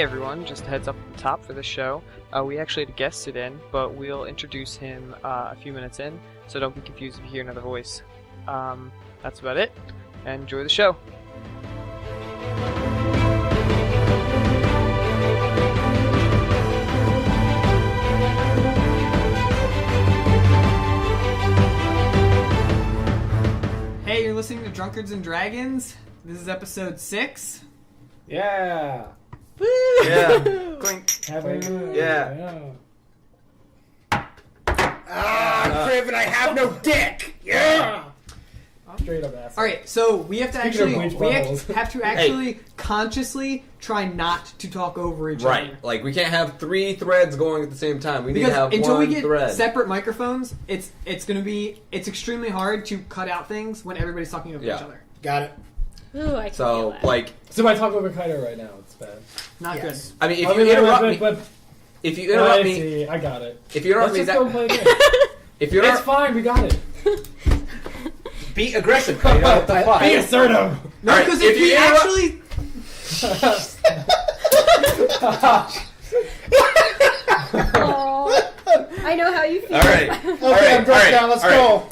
everyone, just a heads up at the top for the show. We actually had a guest sit in, but we'll introduce him a few minutes in, so don't be confused if you hear another voice. That's about it, and enjoy the show. Hey, you're listening to Drunkards and Dragons. This is episode 6. Yeah. Woo! Yeah. Clink. Yeah. Crib and I have no dick! Yeah! Straight up ass. Alright, so we have to Speaking of have to actually consciously try not to talk over each other. Right, like we can't have 3 threads going at the same time. We need to have until one we get thread. separate microphones, it's extremely hard to cut out things when everybody's talking over each other. Got it. Ooh, I can So, feel it. like, So I talk over Kaido right now. It's bad. Not Yes. I mean, if you interrupt me, But if you interrupt I me, see. I got it. if you interrupt Let's me, just go play a game. if you It's interrupt, fine. We got it. be aggressive. You know, what the fuck? Be assertive. No, Alright, because if if you we interrupt- actually... Oh, I know how you feel. All right. Okay, I'm drunk now. Let's go.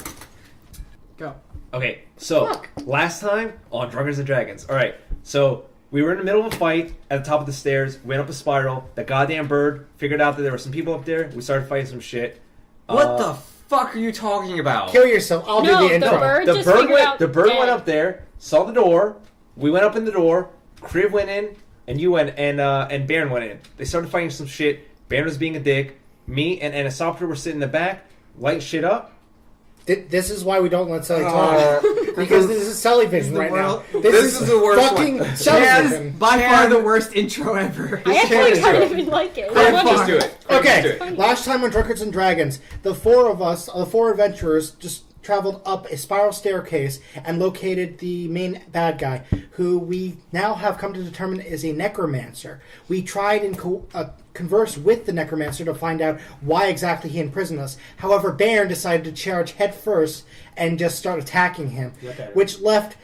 Go. Okay, so last time on Drunkards and Dragons. Alright, so we were in the middle of a fight at the top of the stairs, went up a spiral, that goddamn bird figured out that there were some people up there, we started fighting some shit. What the fuck are you talking about? Kill yourself. I'll No, do the the intro. bird The just bird figured out the bird dead. went up there, saw the door, we went up in the door, Kriv went in, and you went, and Baron went in. They started fighting some shit, Baron was being a dick, me and Anisopter were sitting in the back, lighting shit up. This is why we don't let Sully talk. Because this is Sully vision right now. This is the worst fucking one. Sully This vision. is by far the worst intro ever. I actually kind of even like it. I love Just it. do it. Okay, Just do it. last time on Drunkards and Dragons, the 4 of us, the 4 adventurers, just traveled up a spiral staircase and located the main bad guy, who we now have come to determine is a Necromancer. We tried and conversed with the Necromancer to find out why exactly he imprisoned us. However, Baron decided to charge head first and just start attacking him, which left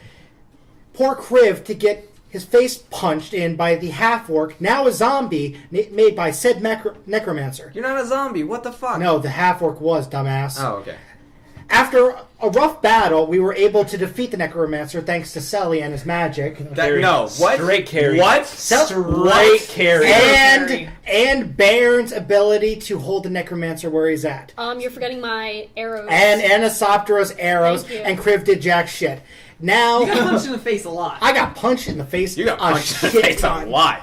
poor Kriv to get his face punched in by the half-orc, now a zombie, made by said Necromancer. You're not a zombie. What the fuck? No, the half-orc was, dumbass. Oh, okay. After a rough battle, we were able to defeat the Necromancer thanks to Sully and his magic. What? Straight carry. What? Straight carry. And Baron's ability to hold the Necromancer where he's at. You're forgetting my arrows. And Anisoptera's arrows, Thank you. and Kriv did jack shit. Now, You got punched in the face a lot. I got punched in the face. You got punched in the shit face a ton. lot.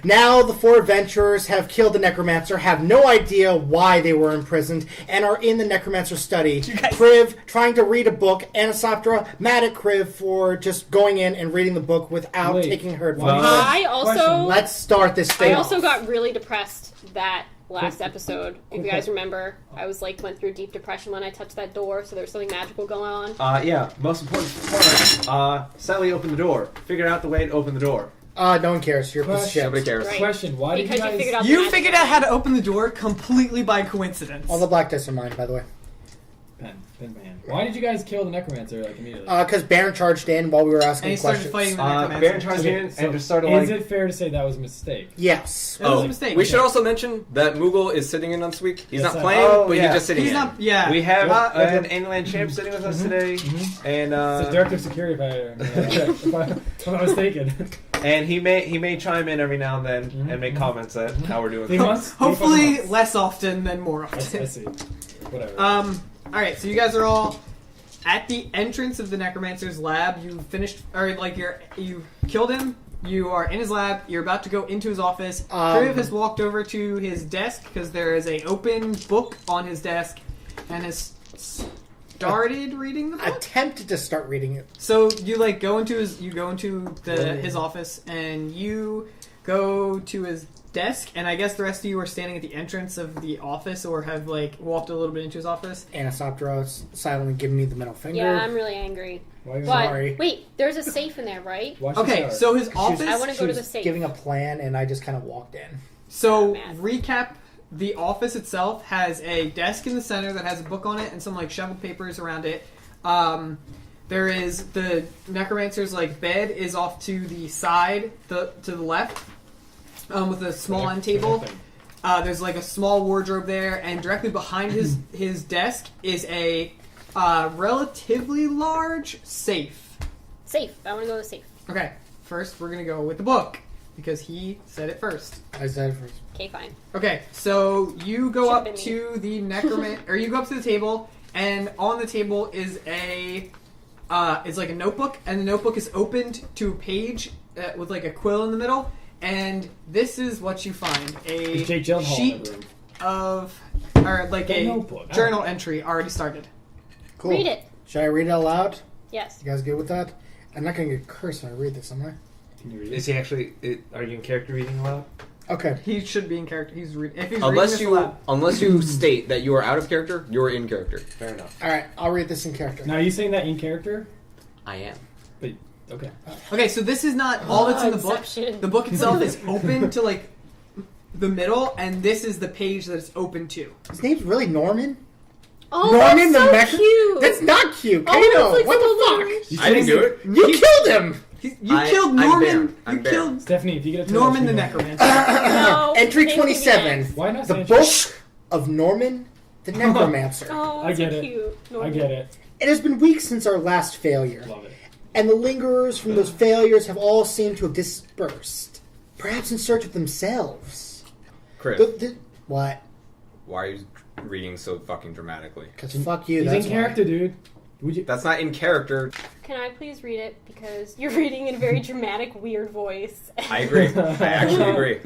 Now the 4 adventurers have killed the Necromancer, have no idea why they were imprisoned, and are in the Necromancer study. Kriv trying to read a book, Anisoptera mad at Kriv for just going in and reading the book without taking her advice. I also Let's start this thing I also off. got really depressed that last episode. If you guys remember, I was like went through deep depression when I touched that door, so there was something magical going on. Yeah, most important part, Sally opened the door, figured out the way to open the door. No one cares. You're a piece of shit. Nobody cares. Right. Question: Why did Because you you guys? figured out the You magic figured out how to open the door completely by coincidence. All the black dice are mine, by the way. Pen man. Why did you guys kill the Necromancer like immediately? Because Baron charged in while we were And asking he started questions. fighting the Baron Necromancer. charged in So and just started is like... it fair to say that was a mistake? Yes. That was a mistake. We should also mention that Moogle is sitting in this week. He's Yes, not I- playing, Oh, but yeah. he's just sitting He's in. not... Yeah. We have Yep. an Inland Champ sitting with us today, and It's a director of security, if I'm not mistaken. and he may chime in every now and then and make comments at how we're doing. He must. Hopefully less often than more I often. see. Whatever. Alright, so you guys are all at the entrance of the Necromancer's lab. You finished... Or, like, you killed him. You are in his lab. You're about to go into his office. Kriv has walked over to his desk because there is an open book on his desk and has started reading the book. Attempted to start reading it. So you like go into his office and you go to his desk, and I guess the rest of you are standing at the entrance of the office or have like walked a little bit into his office. Anisoptera silently giving me the middle finger. Yeah, I'm really angry. Why are you But Sorry. wait, there's a safe in there, right? Why should Okay, start? so his office. I want to She go to was the safe. giving a plan, and I just kind of walked in. So I'm mad. recap: the office itself has a desk in the center that has a book on it and some like shoveled papers around it. There is the Necromancer's like bed is off to the side, to the left. with a small end table. There's like a small wardrobe there, and directly behind his desk is a relatively large safe. Safe. I want to go with safe. Okay, first we're gonna go with the book because he said it first. I said it first. Okay, fine. Okay, so you go Should've up been to the necromancer, or you go up to the table, and on the table is is like a notebook, and the notebook is opened to a page with like a quill in the middle, and this is what you find: Is Jake Gyllenhaal in sheet the room? of, or like The a notebook. journal entry already started. Cool. Read it. Should I read it out loud? Yes. You guys good with that? I'm not gonna get cursed when I read this, am I? Can you read Is it? he actually? Are you in character reading aloud? Okay. He should be in character. He's reading. If he's Unless reading you this aloud. unless you state that you are out of character, you're in character. Fair enough. All right. I'll read this in character. Now, are you saying that in character? I am. But okay. Okay, so this is not all that's in the book. Inception. The book itself is open to like the middle, and this is the page that it's open to. His name's really Norman. Oh, Norman that's so the Mech- cute. That's not cute. Oh, Kato, that's like what so the little- fuck? I didn't do it. You killed him. You I- killed I'm Norman. Baron. I'm You Baron. killed Stephanie, if you get a Norman the you know. Necromancer. No, Entry thank you, 27. next. Why not? The say book of Norman the Necromancer. Oh, I that's get so it. cute. I get it. It has been weeks since our last failure, Love it. and the lingerers from those failures have all seemed to have dispersed, perhaps in search of themselves. Chris, What? why are you reading so fucking dramatically? Because fuck you, He's that's in why. character, dude. Would you? That's not in character. Can I please read it? Because you're reading in a very dramatic, weird voice. I agree. I actually agree.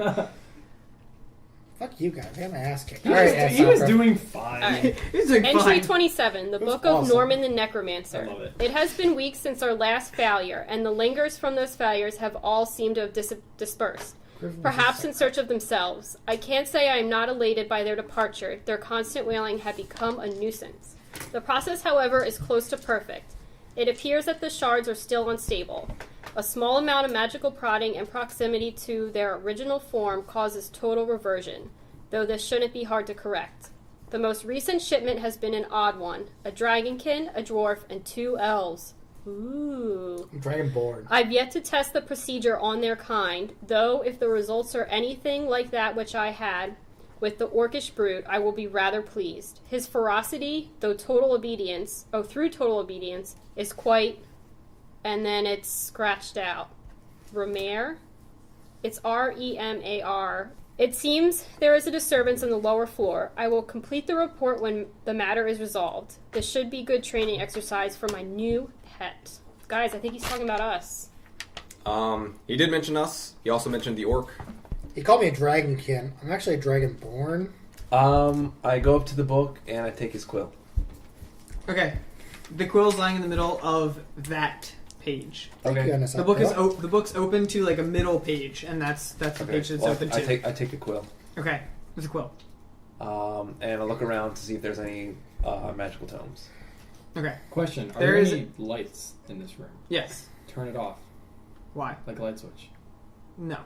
Fuck you guys, I got my ass kicked. He Alright, was, ass he was sucker. doing fine. Alright, he's doing Entry fine. 27, The That's Book of awesome. Norman the Necromancer. I love it. It has been weeks since our last failure, and the lingers from those failures have all seemed to have dispersed. Perhaps in search of themselves. I can't say I am not elated by their departure. Their constant wailing had become a nuisance. The process, however, is close to perfect. It appears that the shards are still unstable. A small amount of magical prodding and proximity to their original form causes total reversion, though this shouldn't be hard to correct. The most recent shipment has been an odd one. A dragonkin, a dwarf, and 2 elves. Ooh. Dragonborn. I've yet to test the procedure on their kind, though if the results are anything like that which I had with the orcish brute, I will be rather pleased. His ferocity, through total obedience, is quite... And then it's scratched out. Remare? It's R-E-M-A-R. It seems there is a disturbance on the lower floor. I will complete the report when the matter is resolved. This should be good training exercise for my new pet. Guys, I think he's talking about us. He did mention us. He also mentioned the orc. He called me a dragonkin. I'm actually a dragonborn. I go up to the book and I take his quill. Okay, the quill's lying in the middle of that page. Thank Okay. goodness. The book is the book's open to like a middle page, and that's the page that's Well, open I to. take the quill. Okay, there's a quill. And I look around to see if there's any magical tomes. Okay, Question: Are There there is- any lights in this room? yes. Turn it off, Why? like a light switch. No.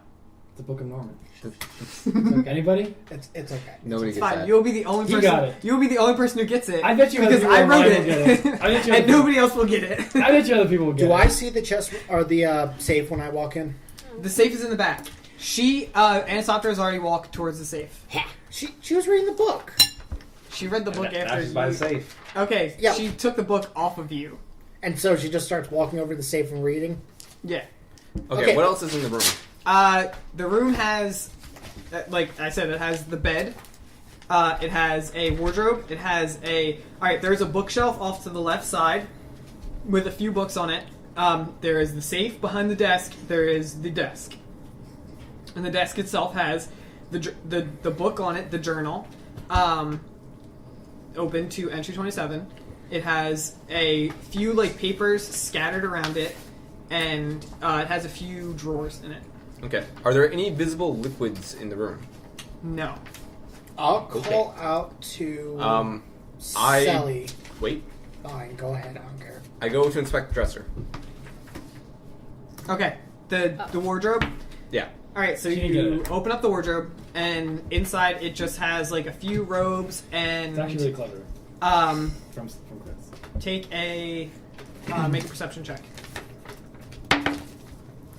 The Book of Norman. Look, anybody? It's okay. Nobody It's gets fine. that. You'll be the only You person. got it. You'll be the only person who gets it. I bet you because other I people wrote online will get it. I bet you and other nobody else will get it. I bet you other people will get Do it. I see the chest or the safe when I walk in? The safe is in the back. Anisopter has already walked towards the safe. She was reading the book. She read the book Now after she's by the you. safe. Okay, Yeah. she took the book off of you. And so she just starts walking over to the safe and reading. Yeah. Okay, Okay. what else is in the room? The room has, like I said, it has the bed. It has a wardrobe. It has a... Alright, there's a bookshelf off to the left side with a few books on it. There is the safe behind the desk. There is the desk. And the desk itself has the book on it, the journal, open to entry 27. It has a few like papers scattered around it, and it has a few drawers in it. Okay. Are there any visible liquids in the room? No. I'll call Okay. out to I- Sally. Wait. Fine, go ahead. I don't care. I go to inspect the dresser. Okay. The wardrobe. Yeah. All right. So She didn't get you it. open up the wardrobe, and inside it just has like a few robes and It's actually really clever from Chris. take a make a perception check.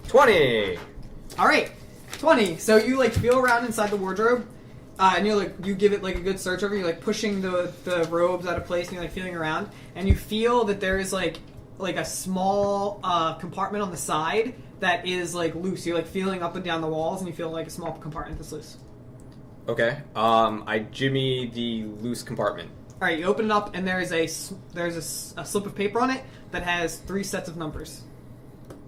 20! All right. 20. So you like feel around inside the wardrobe, and you give it like a good search over. You're like pushing the robes out of place, and you're like feeling around, and you feel that there is like a small compartment on the side that is like loose. You're like feeling up and down the walls, and you feel like a small compartment that's loose. Okay. I jimmy the loose compartment. All right, you open it up, and there's a slip of paper on it that has 3 sets of numbers.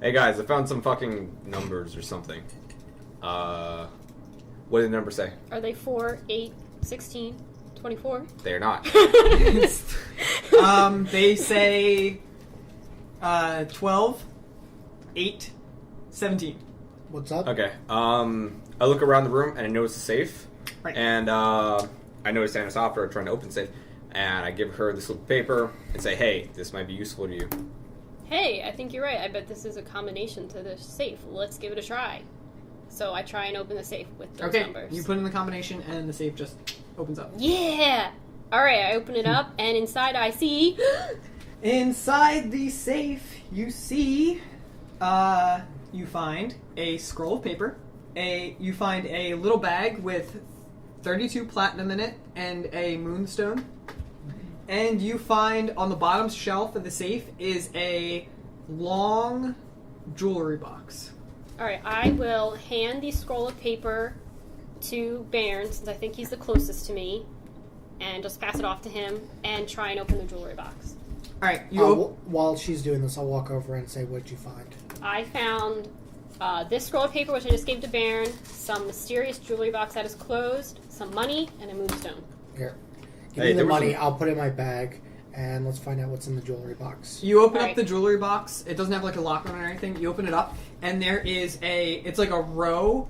Hey guys, I found some fucking numbers or something. What did the numbers say? Are they 4, 8, 16, 24? They're not. They say 12, 8, 17. What's up? Okay. I look around the room and I notice a safe. Right. And I notice Anna's opera trying to open the safe. And I give her this little paper and say, hey, this might be useful to you. Hey, I think you're right. I bet this is a combination to the safe. Let's give it a try. So I try and open the safe with those numbers. You put in the combination, and the safe just opens up. Yeah! Alright, I open it up, and inside I see... Inside the safe, you see, you find a scroll of paper. You find a little bag with 32 platinum in it and a moonstone. And you find on the bottom shelf of the safe is a long jewelry box. Alright, I will hand the scroll of paper to Bairn, since I think he's the closest to me, and just pass it off to him, and try and open the jewelry box. Alright, while she's doing this, I'll walk over and say, what'd you find? I found this scroll of paper, which I just gave to Bairn, some mysterious jewelry box that is closed, some money, and a moonstone. Here. Give me the money, I'll put it in my bag, and let's find out what's in the jewelry box. You open up the jewelry box. It doesn't have like a lock on it or anything. You open it up, and there is it's like a row.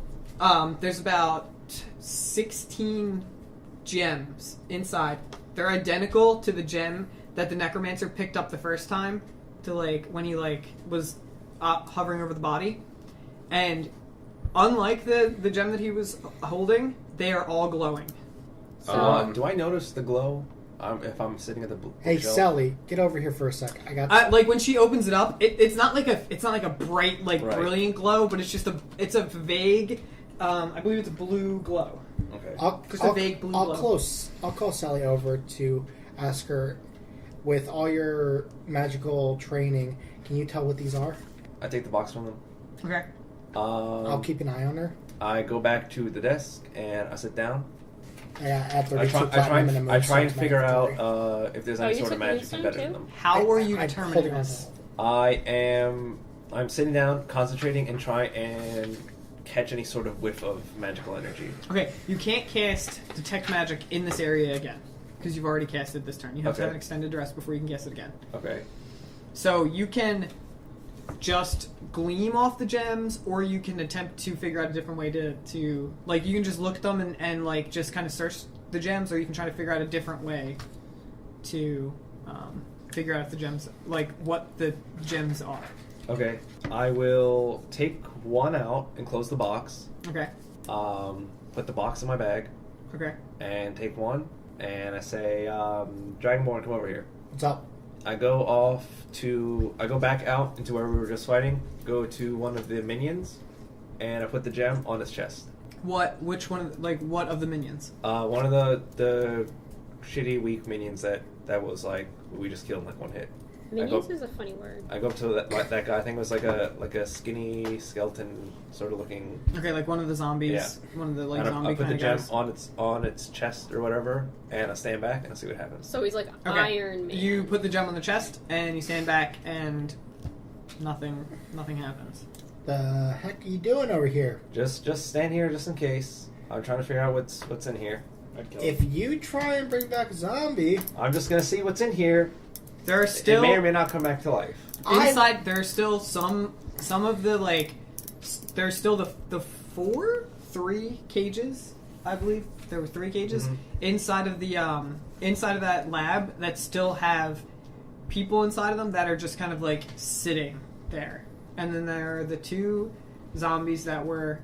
There's about 16 gems inside. They're identical to the gem that the Necromancer picked up the first time, to like when he like was hovering over the body. And unlike the gem that he was holding, they are all glowing. So, Do I notice the glow if I'm sitting at the Hey, shelf? Sally, get over here for a sec. I got Like when she opens it up, it's not like a bright brilliant glow, but it's just a vague. I believe it's a blue glow. Okay. Just a vague blue glow. I'll call Sally over to ask her, with all your magical training, can you tell what these are? I take the box from them. Okay. I'll keep an eye on her. I go back to the desk and I sit down. Yeah, at I 32 platinum and a I try and moonstone figure magic out if there's any you sort of took magic moonstone embedded in too? them. How are you I'm determining holding on this? to it. I'm sitting down, concentrating, and try and catch any sort of whiff of magical energy. Okay, you can't cast detect magic in this area again because you've already cast it this turn. You have to have an extended rest before you can cast it again. Okay. So you can just gleam off the gems, or you can attempt to figure out a different way to like, you can just look at them and like just kind of search the gems, or you can try to figure out a different way to figure out if the gems, like what the gems are. Okay. I will take one out and close the box. Okay. Put the box in my bag Okay. and take one, and I say, Dragonborn, come over here. What's up? I go back out into where we were just fighting, go to one of the minions, and I put the gem on his chest. Which one? What of the minions? One of the shitty, weak minions that was like, we just killed in like one hit. Minions is a funny word. I go up to that guy. I think it was like a skinny skeleton sort of looking. Okay, like one of the zombies. Yeah. One of the And zombie I put kind the of gem guys. on its chest or whatever, and I stand back and I see what happens. So he's like Okay. Iron Man. You put the gem on the chest, and you stand back, and nothing happens. The heck are you doing over here? Just stand here just in case. I'm trying to figure out what's in here. I'd kill If you try and bring back a zombie, I'm just gonna see what's in here. There are still It may or may not come back to life. inside. There are still some of the there's still the 3 cages. I believe there were 3 cages inside of the inside of that lab that still have people inside of them that are just kind of like sitting there. And then there are the 2 zombies that were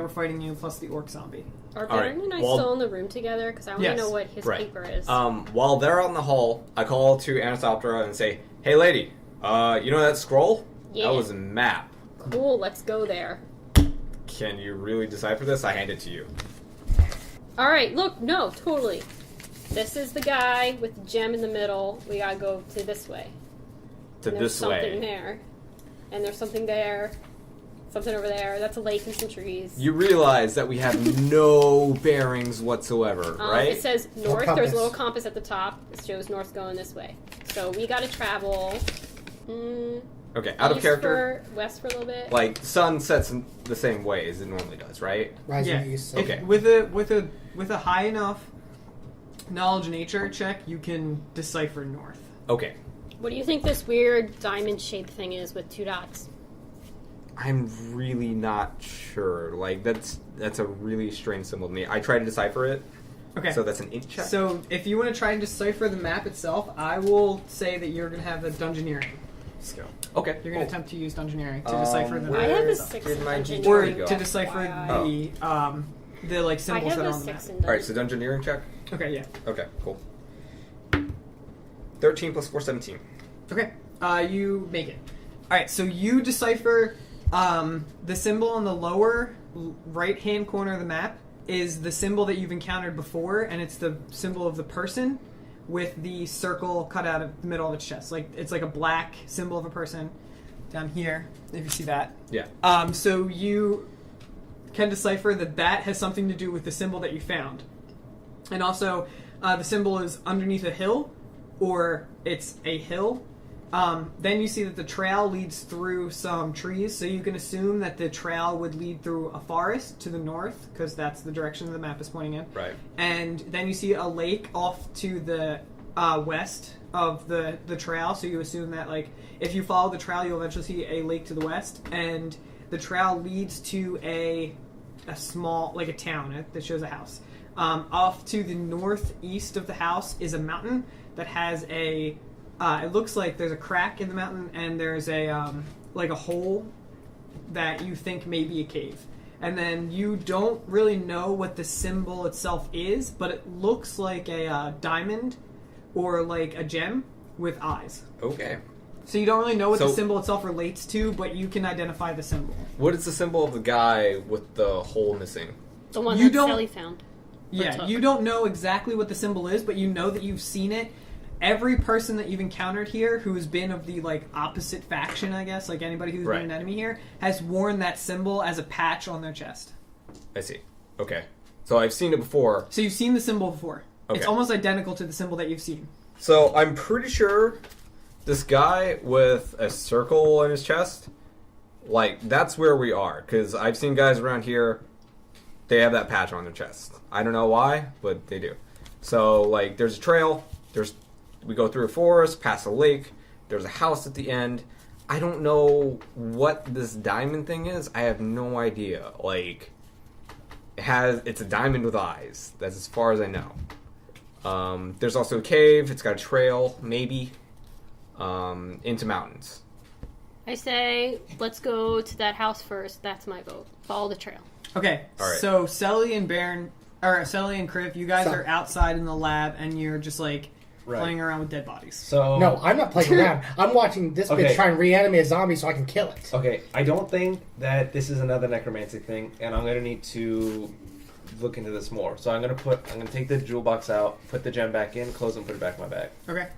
fighting you, plus the orc zombie. Are All right, Baron and I well- still in the room together? Because I want to Yes. know what his Right. paper is. While they're out in the hall, I call to Anisoptera and say, hey lady, you know that scroll? Yeah. That was a map. Cool, let's go there. Can you really decipher this? I hand it to you. All right, look, no, totally. This is the guy with the gem in the middle. We gotta go to this way. To And there's this something way. there. And there's something there. Something over there. That's a lake and some trees. You realize that we have no bearings whatsoever, right? It says north. compass. There's a little compass at the top. It shows north going this way. So we gotta travel. Okay, out of east character. West for a little bit. Like, sun sets in the same way as it normally does, right? Rising Yeah. east. If- Okay. With a high enough knowledge nature check, you can decipher north. Okay. What do you think this weird diamond-shaped thing is with 2 dots? I'm really not sure. Like, that's a really strange symbol to me. I try to decipher it. Okay. So that's an int check. So if you want to try and decipher the map itself, I will say that you're going to have a dungeoneering skill. Okay. You're going cool. to attempt to use dungeoneering to decipher the where I have a Where 6 did in my dungeon. G20 or go? to decipher the like I symbols have that are a on the 6 map. in Alright, so dungeon. dungeoneering check. Okay, yeah. Okay, cool. 13 plus 4, 17. Okay, you make it. Alright, so you decipher the symbol on the lower right-hand corner of the map is the symbol that you've encountered before, and it's the symbol of the person with the circle cut out of the middle of its chest. Like it's like a black symbol of a person down here, if you see that. Yeah. So you can decipher that that has something to do with the symbol that you found. And also, the symbol is underneath a hill, or it's a hill. Then you see that the trail leads through some trees, so you can assume that the trail would lead through a forest to the north, because that's the direction the map is pointing in. Right. And then you see a lake off to the west of the trail, so you assume that, like, if you follow the trail, you'll eventually see a lake to the west, and the trail leads to a small, like a town that shows a house. Off to the northeast of the house is a mountain that has a it looks like there's a crack in the mountain, and there's a like a hole that you think may be a cave. And then you don't really know what the symbol itself is, but it looks like a diamond or like a gem with eyes. Okay. So you don't really know what the So- symbol itself relates to, but you can identify the symbol. What is the symbol of the guy with the hole missing? The one You that don't- Sally found. Yeah, took. you don't know exactly what the symbol is, but you know that you've seen it. Every person that you've encountered here who has been of the like opposite faction, I guess, like anybody who's Right. been an enemy here, has worn that symbol as a patch on their chest. I see. Okay. So I've seen it before. So you've seen the symbol before. Okay. It's almost identical to the symbol that you've seen. So I'm pretty sure this guy with a circle on his chest, like, that's where we are. Because I've seen guys around here, they have that patch on their chest. I don't know why, but they do. So, like, there's a trail. We go through a forest, past a lake. There's a house at the end. I don't know what this diamond thing is. I have no idea. Like, it's a diamond with eyes. That's as far as I know. There's also a cave. It's got a trail, maybe, into mountains. I say, let's go to that house first. That's my vote. Follow the trail. Okay, All right. so Selly and Kriv, you guys are outside in the lab, and you're just like Right. playing around with dead bodies. So No, I'm not playing around. I'm watching this Okay. bitch try and reanimate a zombie so I can kill it. okay, I don't think that this is another necromancy thing, and I'm gonna need to look into this more. So I'm gonna take the jewel box out, put the gem back in, close it, and put it back in my bag. Okay.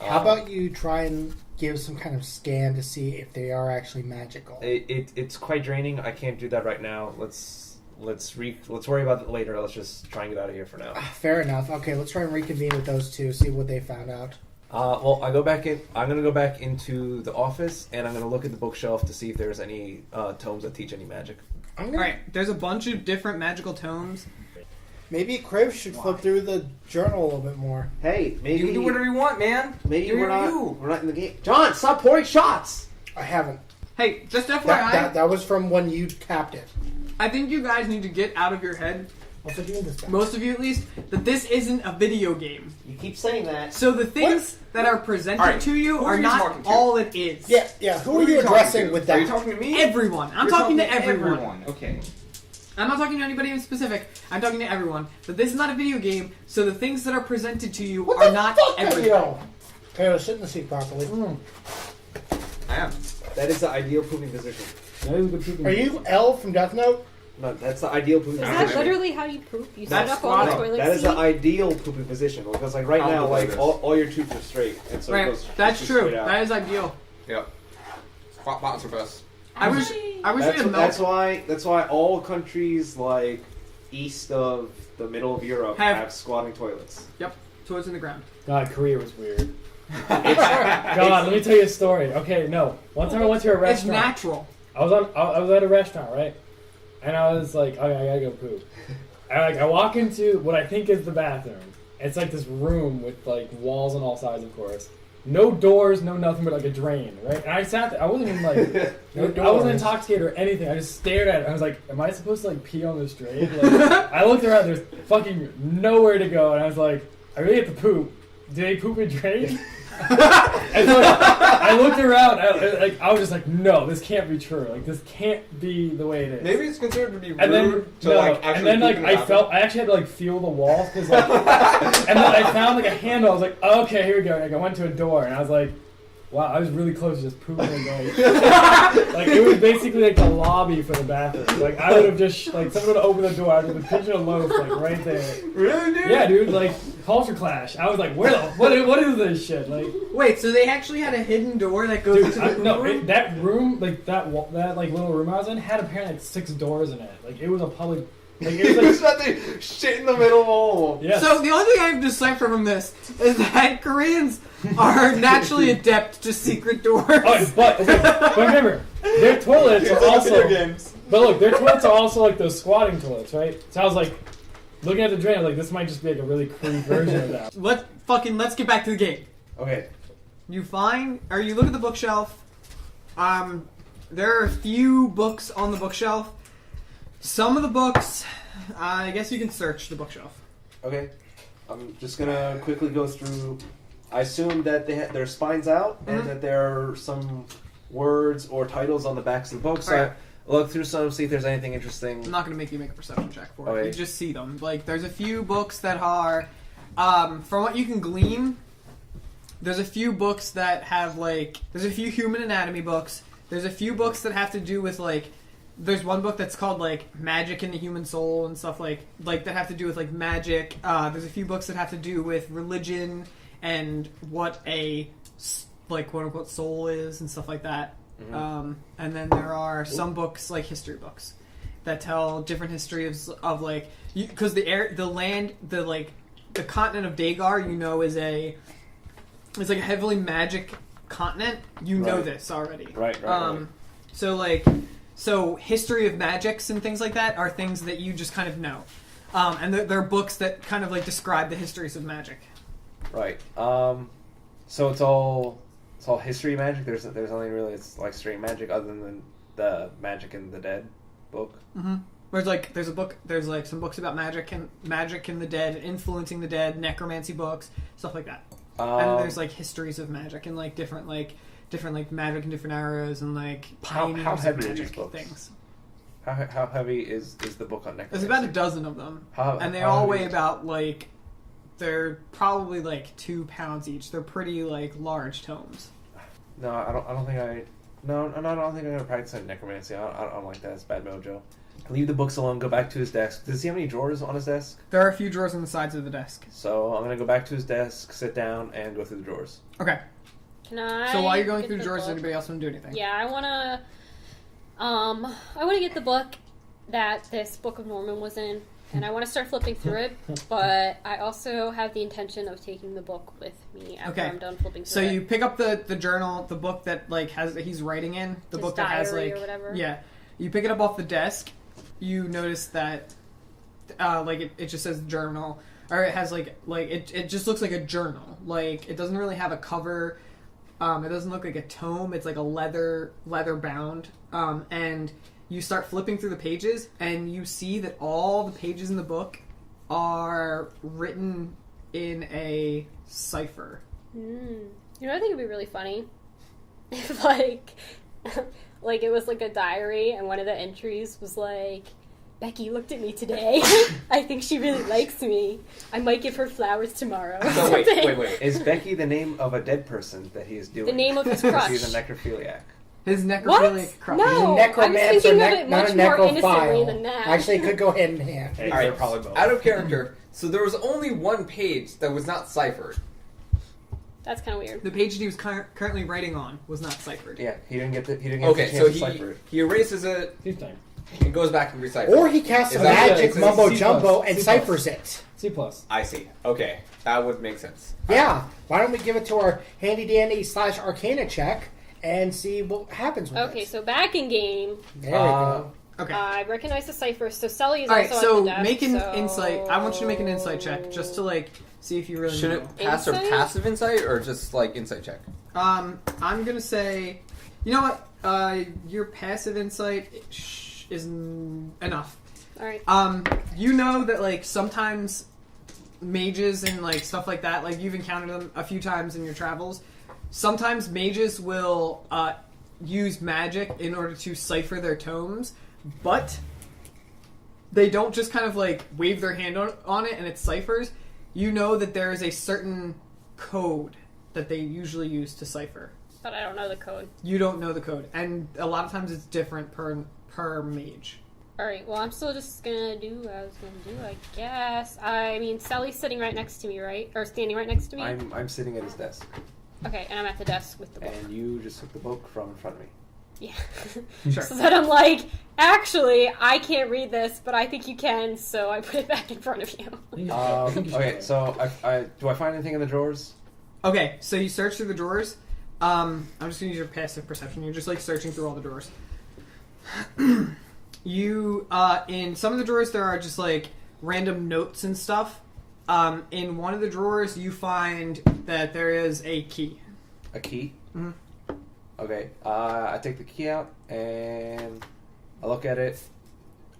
How about you try and give some kind of scan to see if they are actually magical? It's quite draining. I can't do that right now. Let's worry about it later. Let's just try and get out of here for now. Fair enough. Okay, let's try and reconvene with those two, see what they found out. Well, I go back in. I'm gonna go back into the office, and I'm gonna look at the bookshelf to see if there's any tomes that teach any magic. I'm All gonna, right. There's a bunch of different magical tomes. Maybe Kriv should flip through the journal a little bit more. Hey, maybe You can do whatever you want, man. maybe Do we're you. not in the game. John, stop pouring shots. I haven't. Hey, just FYI, That was from when you tapped it. I think you guys need to get out of your head, Also doing this back. most of you at least, that this isn't a video game. You keep saying that. So the things that are presented All right, to you who are are you not talking to? all it is. Yeah. Who are you talking addressing to? with Are you that? talking to me? Everyone. I'm You're talking to everyone. Okay. I'm not talking to anybody in specific. I'm talking to everyone. But this is not a video game, so the things that are presented to you What are the not fuck, everything. yo? Taylor, sit in the seat properly. I am. That is the ideal pooping position. That is a good pooping Are you L from Death Note? No, that's the ideal pooping Is that position. literally how you poop? You set That's up all the squatting. toilet That is the seat? ideal pooping position because, like, right I'll now, do like this. all your tubes are straight, and so it Right, goes that's just true. straight out. That is ideal. Yep. Squat bottoms are best. I wish we had milk. That's why all countries like east of the middle of Europe have squatting toilets. Towards in the ground. God, Korea was weird. God, let me tell you a story. Okay, no. One time I went to a It's restaurant. natural. I was at a restaurant, right? And I was like, okay, I gotta go poop. I walk into what I think is the bathroom. It's like this room with like walls on all sides, of course. No doors, no nothing but like a drain, right? And I sat there. I wasn't even like, I wasn't intoxicated or anything. I just stared at it. I was like, am I supposed to like pee on this drain? Like, I looked around. There's fucking nowhere to go, and I was like, I really have to poop. Did they poop in drain? And so I looked around. I was just like, no, this can't be true. Like, this can't be the way it is. Maybe it's considered to be rude And then, to like actually. and then like poop in the I actually had to like feel the walls because like, and then I found like a handle. I was like, okay, here we go. Like I went to a door and I was like, wow, I was really close to just pooping. Like it was basically like the lobby for the bathroom. Like I would have just like someone would open the door. I would have been pitching a loaf like right there. Really, dude? Yeah, dude. Like culture clash. I was like, where the what is this shit? Like, Wait, so they actually had a hidden door that goes into the room? that room, like that like little room I was in had apparently like 6 doors in it. Like it was a public. Like it was like There's shit in the middle of all. yeah. So the only thing I've deciphered from this is that Koreans are naturally adept to secret doors. Oh, but remember, their toilets are also. games. But look, their toilets are also like those squatting toilets, right? So I was like, looking at the drain, I was like, this might just be like a really crude version of that. Let's get back to the game. Okay. You look at the bookshelf. There are a few books on the bookshelf. Some of the books, I guess you can search the bookshelf. Okay. I'm just gonna quickly go through. I assume that their spines out and that there are some words or titles on the backs of the books. Alright. I look through some, see if there's anything interesting. I'm not going to make you make a perception check for it. Okay. You just see them. Like, there's a few books that are, from what you can glean, there's a few books that have, like, there's a few human anatomy books. There's a few books that have to do with, like, there's one book that's called, like, Magic in the Human Soul and stuff like that have to do with, like, magic. There's a few books that have to do with religion and what a, like, quote-unquote soul is and stuff like that. Mm-hmm. And then there are some books, like history books, that tell different histories of like, because the continent of Dagar, is like a heavily magic continent. You know Right. this already. Right. So history of magics and things like that are things that you just kind of know. And there are books that kind of like describe the histories of magic. Right. So it's all history magic. There's nothing really. It's like straight magic other than the Magic in the Dead book. Mm-hmm. There's like some books about magic and the dead, influencing the dead, necromancy books, stuff like that. And there's like histories of magic and like different magic in different eras and like pioneers how heavy of are magic these books? things. How heavy is the book on necromancy? There's about a dozen of them, and they how all heavy weigh is- about like they're probably like 2 pounds each. They're pretty like large tomes. No, I don't think I don't think I'm gonna practice on necromancy. I don't like that. It's bad mojo. Leave the books alone. Go back to his desk. Does he have any drawers on his desk? There are a few drawers on the sides of the desk. So I'm gonna go back to his desk, sit down, and go through the drawers. Okay. Can I? So while you're going get through the drawers, does book? anybody else want to do anything? Yeah, I wanna get the book that this Book of Norman was in, and I want to start flipping through it. But I also have the intention of taking the book with me after I'm done flipping through So it. you pick up the journal, the book that like he's writing in, the His book that has diary like or whatever? yeah. You pick it up off the desk. You notice that it just says journal, or it has like it just looks like a journal. Like it doesn't really have a cover. It doesn't look like a tome. It's like a leather bound. And you start flipping through the pages, and you see that all the pages in the book are written in a cipher. You know, I think it'd be really funny if like it was like a diary, and one of the entries was like, Becky looked at me today. I think she really likes me. I might give her flowers tomorrow. or So wait. something. Is Becky the name of a dead person that he is doing? The name of his Because crush. he's a necrophiliac. His What? necrophilic corruption. No, He's a I was necromancer, thinking of it not much a more innocently necrophile. than that. Actually, it could go hand in hand. Hey, All right, they're probably both. Out of character. So there was only one page that was not ciphered. That's kind of weird. The page that he was currently writing on was not ciphered. Yeah, he didn't get the chance Okay, so to cipher it. he erases it He's time. and goes back and reciphers. Or he casts Is a that magic what it mumbo C+? jumbo and C+? ciphers it. C+. I see. Okay, that would make sense. Yeah. Why don't we give it to our handy dandy / arcana check and see what happens with Okay, it? so back in game, There we go. Okay. I recognize the cipher. So Sully is All right, also so at the desk. make an so... insight. I want you to make an insight check just to like see if you really Should know. it pass or Insight? passive insight or just like insight check? I'm gonna say, you know what? Your passive insight is enough. All right. You know that like sometimes mages and like stuff like that, like you've encountered them a few times in your travels. Sometimes mages will use magic in order to cipher their tomes, but they don't just kind of like wave their hand on it and it ciphers. You know that there is a certain code that they usually use to cipher. But I don't know the code. You don't know the code, and a lot of times it's different per mage. All right. Well, I'm still just gonna do what I was gonna do, I guess. I mean, Sally's sitting right next to me, right? Or standing right next to me. I'm sitting at his desk, Okay, and I'm at the desk with the book. and you just took the book from in front of me. Yeah. Sure. So then I'm like, actually, I can't read this, but I think you can, so I put it back in front of you. Okay, so do I find anything in the drawers? Okay, so you search through the drawers. I'm just gonna use your passive perception. You're just like searching through all the drawers. You in some of the drawers there are just like random notes and stuff. In one of the drawers you find that there is a key. A key? Mhm. Okay, I take the key out and I look at it.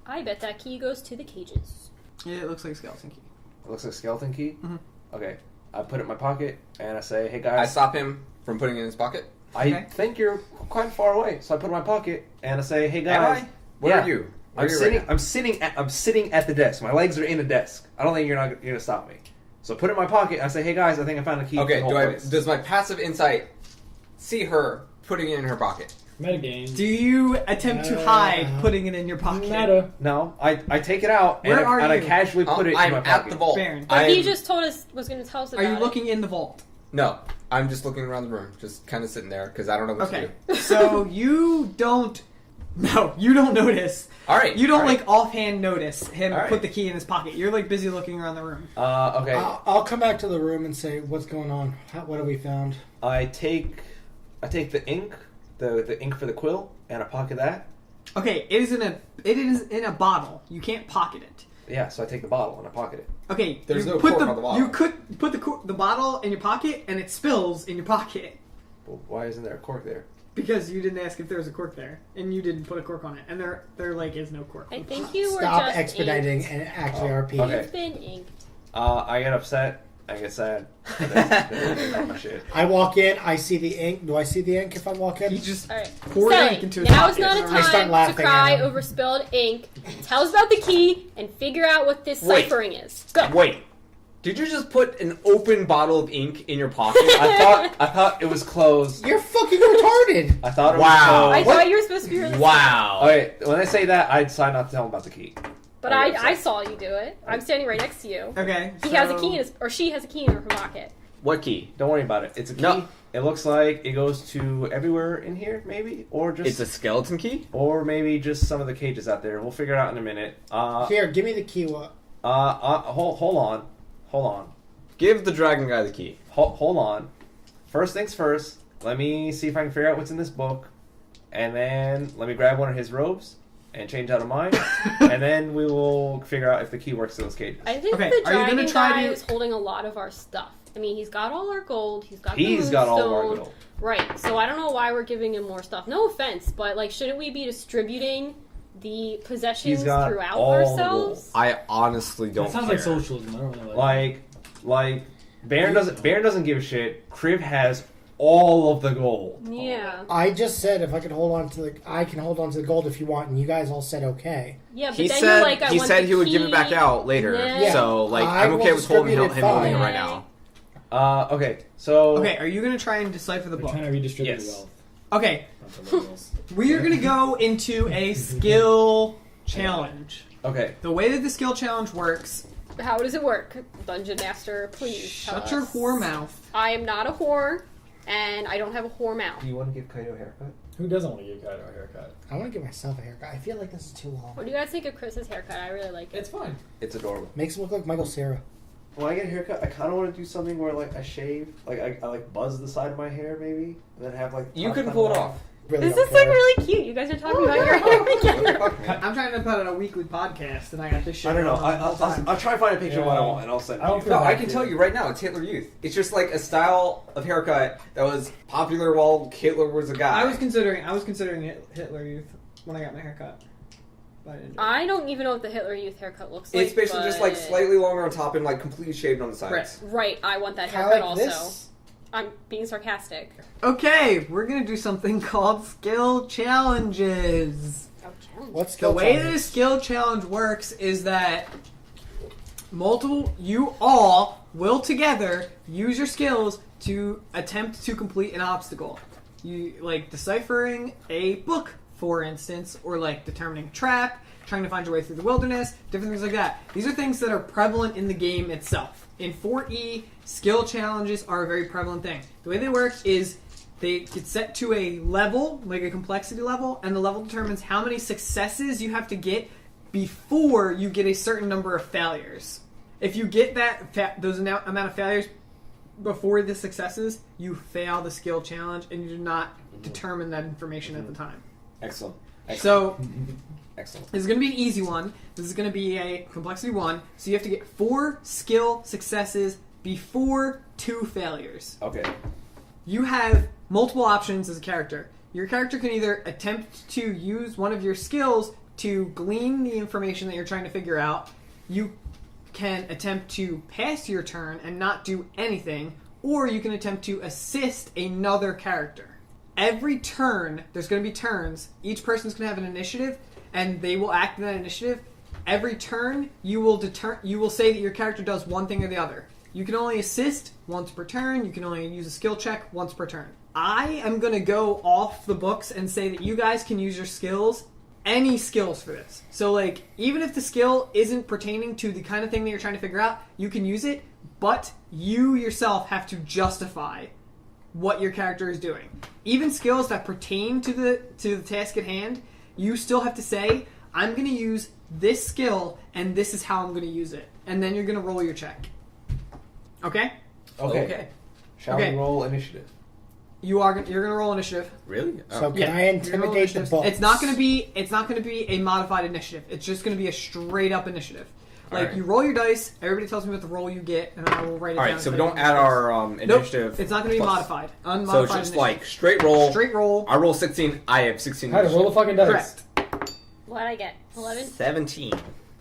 I bet that key goes to the cages. It looks like a skeleton key. It looks like a skeleton key. Mhm. Okay, I put it in my pocket and I say, "Hey I guys, stop him from putting it in his pocket. I Okay. think you're quite far away." So I put it in my pocket and I say, "Hey Am guys, I? Where Yeah. are you? Where I'm are you sitting. right now? I'm sitting at the desk. My legs are in the desk. I don't think you're gonna stop me." So I put it in my pocket and I say, "Hey guys, I think I found a key." Okay, to the whole place." does my passive insight see her putting it in her pocket? Metagame. Do you attempt to hide putting it in your pocket? Meta. No, I take it out Where and are I you? casually put it in I'm my at pocket. the vault. Baron. But he I'm- just told us, was going to tell us Are about you it. looking in the vault? No, I'm just looking around the room, just kind of sitting there because I don't know what Okay. to do. So you don't. No, you don't notice. All right, You don't all right. like offhand notice him All right. put the key in his pocket. You're like busy looking around the room. Okay. I'll come back to the room and say, what's going on? What have we found? I take the ink, the ink for the quill, and I pocket that. Okay, it is in a bottle. You can't pocket it. Yeah, so I take the bottle and I pocket it. Okay, There's you no put cork on the bottle. You could put the bottle in your pocket and it spills in your pocket Well, why isn't there a cork there? because you didn't ask if there was a cork there and you didn't put a cork on it and there like is no cork. I think you were Stop just expediting inked. and actually RP. okay. You've been inked. I get upset. I get sad. That's my shit. I walk in, I see the ink. Do I see the ink if I walk in? He just All right. poured Sally, ink into his now pocket. is not a I start time to laughing cry at him. over spilled ink. Tell us about the key and figure out what this Wait. ciphering is. Go. Wait, did you just put an open bottle of ink in your pocket? I thought it was closed. You're fucking retarded. I thought it Wow. I was closed. thought you were supposed to be really Wow. Okay, when they say that, I decide not to tell them about the key. But I get I upset. saw you do it. I'm standing right next to you. Okay, He so has a key in his, or she has a key in her pocket. What key? Don't worry about it. It's a key. No. It looks like it goes to everywhere in here, maybe, or just It's a skeleton key? or maybe just some of the cages out there. We'll figure it out in a minute. Here, give me the key. Hold on. Give the dragon guy the key. Hold on. First things first. Let me see if I can figure out what's in this book, and then let me grab one of his robes and change out of mine, and then we will figure out if the key works in those cages. I think Okay, the are you gonna dragon try guy to- is holding a lot of our stuff. I mean, he's got all our gold. He's got He's the got all of our moonstone. gold. Right. So I don't know why we're giving him more stuff. No offense, but like, shouldn't we be distributing the possessions He's got throughout all the ourselves? I honestly don't That sounds care. like socialism. I don't really like Like Baron doesn't give a shit. Kriv has all of the gold. Yeah. I just said if I could hold on to I can hold on to the gold if you want, and you guys all said okay. Yeah, but He then said you're like, I he want said the he would give it key, back out later. and Yeah. So like I I'm okay will with holding distribute him it holding fine. him right now. Okay, so Okay, are you gonna try and decipher the They're book? trying to redistribute Yes. wealth. Okay, we are going to go into a skill challenge. Okay. The way that the skill challenge works... How does it work? Dungeon Master, please Shut tell your us. whore mouth. I am not a whore, and I don't have a whore mouth. Do you want to give Kaido a haircut? Who doesn't want to give Kaido a haircut? I want to give myself a haircut. I feel like this is too long. What do you guys think of Chris's haircut? I really like it. It's fine. It's adorable. Makes him look like Michael Cera. When I get a haircut, I kind of want to do something where like I shave, like I like buzz the side of my hair maybe, and then have like. You couldn't pull it off. Really This don't is like care. really cute. You guys are talking about your hair together. I'm trying to put out a weekly podcast, and I got this shit I don't know. going on the whole time. I'll try and find a picture of what I Yeah. want, and I'll send it I to don't you. feel No, bad I can for tell you right now, it's Hitler Youth. It's just like a style of haircut that was popular while Hitler was a guy. I was considering Hitler Youth when I got my haircut. But I didn't do it. I don't even know what the Hitler Youth haircut looks like. It's basically just like but- slightly longer on top and like completely shaved on the sides. Right, I want that Kinda haircut like also. this. I'm being sarcastic. Okay, we're gonna do something called skill challenges. Oh, challenge. What's The skill way that a challenge? skill challenge works is that you all will together use your skills to attempt to complete an obstacle. You like deciphering a book, for instance, or like determining a trap, trying to find your way through the wilderness, different things like that. These are things that are prevalent in the game itself. In 4E, skill challenges are a very prevalent thing. The way they work is they get set to a level, like a complexity level, and the level determines how many successes you have to get before you get a certain number of failures. If you get those amount of failures before the successes, you fail the skill challenge, and you do not determine that information at the time. Excellent. So Excellent. this is going to be an easy one. This is going to be a complexity 1. So you have to get 4 skill successes before 2 failures. Okay. You have multiple options as a character. Your character can either attempt to use one of your skills to glean the information that you're trying to figure out. You can attempt to pass your turn and not do anything, or you can attempt to assist another character. Every turn, there's going to be turns. Each person's going to have an initiative, and they will act in that initiative. Every turn, you will say that your character does one thing or the other. You can only assist once per turn. You can only use a skill check once per turn. I am going to go off the books and say that you guys can use your skills, any skills for this. So, like, even if the skill isn't pertaining to the kind of thing that you're trying to figure out, you can use it, but you yourself have to justify what your character is doing. Even skills that pertain to the task at hand, you still have to say, I'm going to use this skill, and this is how I'm going to use it. And then you're going to roll your check. Okay? Okay. Shall Okay. we roll initiative? You're going to roll initiative. Really? So can Yeah, I you're gonna roll intimidate the initiative. boss? It's not going to be a modified initiative. It's just going to be a straight up initiative. Like, Alright. you roll your dice, everybody tells me what the roll you get, and I will write it down. Alright, so we so you don't can add discuss. our Nope, initiative. it's not going to be plus. modified. Unmodified So it's just initiative. like straight roll. Straight roll. I roll 16. I have 16. Kaido, roll the fucking dice. Correct. What'd I get? 11? 17.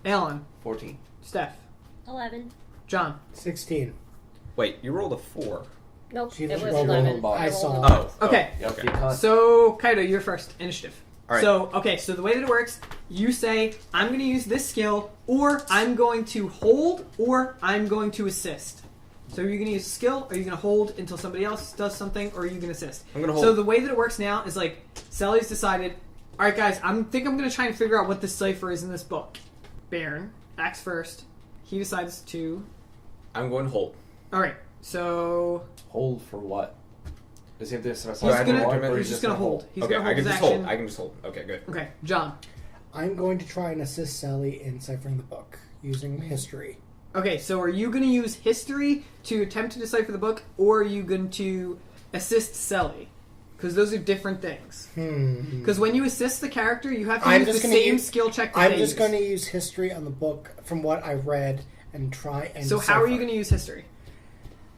Alan, 14. Steph, 11. John. 16. Wait, you rolled a 4. Nope, She it was rolled 11. bottom. I rolled saw. a- Oh. Okay. Yep. Okay. So, Kaido, you're first. Initiative. Alright. So the way that it works, you say, I'm going to use this skill, or I'm going to hold, or I'm going to assist. So are you going to use a skill, are you going to hold until somebody else does something, or are you going to assist? I'm gonna hold. So the way that it works now is like, Sally's decided, alright guys, I'm going to try and figure out what this cipher is in this book. Baron acts first. He decides to... I'm going to hold. Alright, so... Hold for what? Does he have to He's decide gonna- one, or he's just going to hold. He's Okay, going to I hold can his just action. hold. I can just hold. Okay, good. Okay, John. I'm going to try and assist Sally in ciphering the book using history. Okay, so are you going to use history to attempt to decipher the book, or are you going to assist Selly? Because those are different things. Because when you assist the character, you have to I'm use just the gonna same use- skill check that I'm they just use. going to use history on the book from what I read and try and So how are you decipher. going to use history?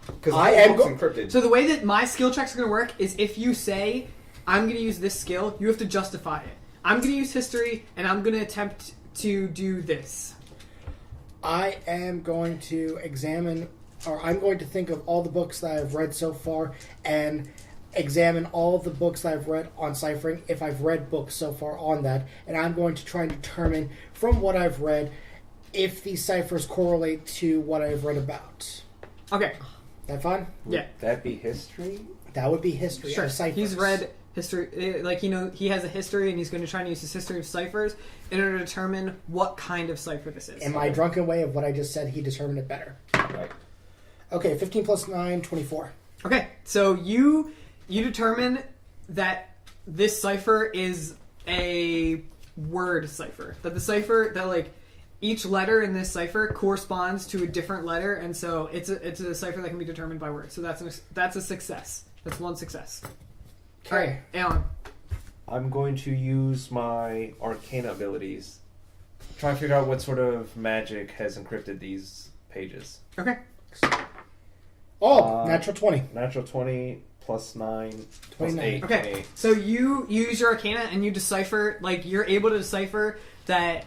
Because I I am am encrypted. So the way that my skill checks are going to work is if you say, I'm going to use this skill, you have to justify it. I'm going to use history, and I'm going to attempt to do this. I am going to examine, or I'm going to think of all the books that I've read so far and examine all of the books that I've read on ciphering, if I've read books so far on that, and I'm going to try and determine from what I've read if these ciphers correlate to what I've read about. Okay, That fine? yeah, That be history? That would be history. sure. of ciphers. He's read history, like he has a history, and he's going to try and use his history of ciphers in order to determine what kind of cipher this is. In my drunken way of what I just said, he determined it better. Right. Okay, 15 plus 9, 24. Okay, so you determine that this cipher is a word cipher. That the cipher that like each letter in this cipher corresponds to a different letter, and so it's a cipher that can be determined by word. So that's a success. That's one success. Okay. All right, Alan. I'm going to use my Arcana abilities. Try and figure out what sort of magic has encrypted these pages. Okay. Oh, natural 20. Natural 20 plus 9 plus 29. 8. Okay, 28. so you use your Arcana and you decipher, like, you're able to decipher that,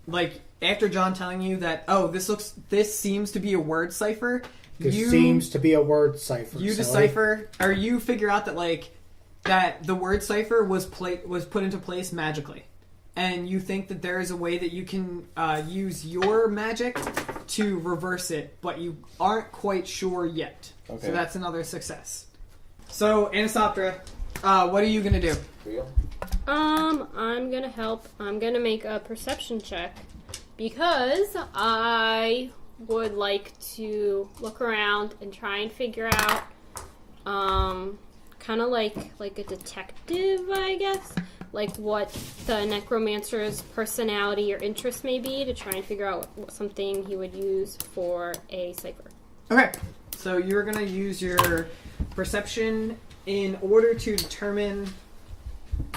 like, after John telling you that, oh, this seems to be a word cipher, This seems to be a word cipher. you Sally. decipher, or you figure out that, like, that the word cipher was put into place magically. And you think that there is a way that you can use your magic to reverse it, but you aren't quite sure yet. Okay. So that's another success. So, Anisoptera, what are you going to do? I'm gonna help. I'm gonna make a perception check because I would like to look around and try and figure out, kind of like a detective, I guess, like what the Necromancer's personality or interest may be, to try and figure out what something he would use for a cipher. Okay. So you're going to use your perception in order to determine,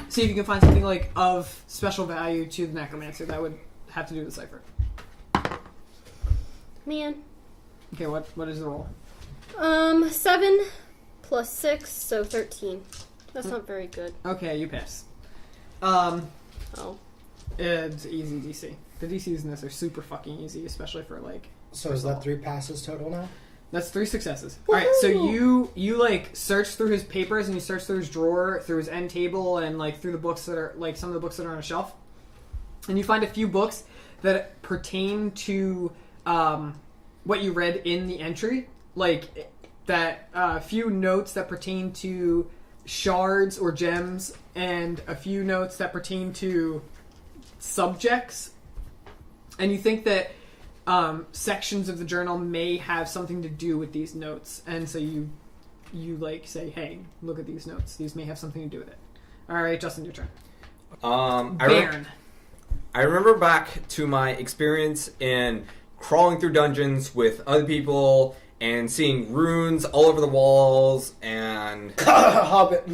see if you can find something like of special value to the Necromancer that would have to do with the cipher. Man. Okay, what is the roll? 7 plus 6, so 13. That's not very good. Okay, you pass. Oh. It's easy DC. The DCs in this are super fucking easy, especially for like. So is that 3 passes total now? That's 3 successes. All right, so you like search through his papers and you search through his drawer, through his end table, and like through the books that are like some of the books that are on a shelf, and you find a few books that pertain to what you read in the entry, like that few notes that pertain to shards or gems, and a few notes that pertain to subjects, and you think that sections of the journal may have something to do with these notes, and so you like say, hey, look at these notes, these may have something to do with it. Alright, Justin, your turn. Bairn. I remember back to my experience in crawling through dungeons with other people and seeing runes all over the walls and... Hobbit.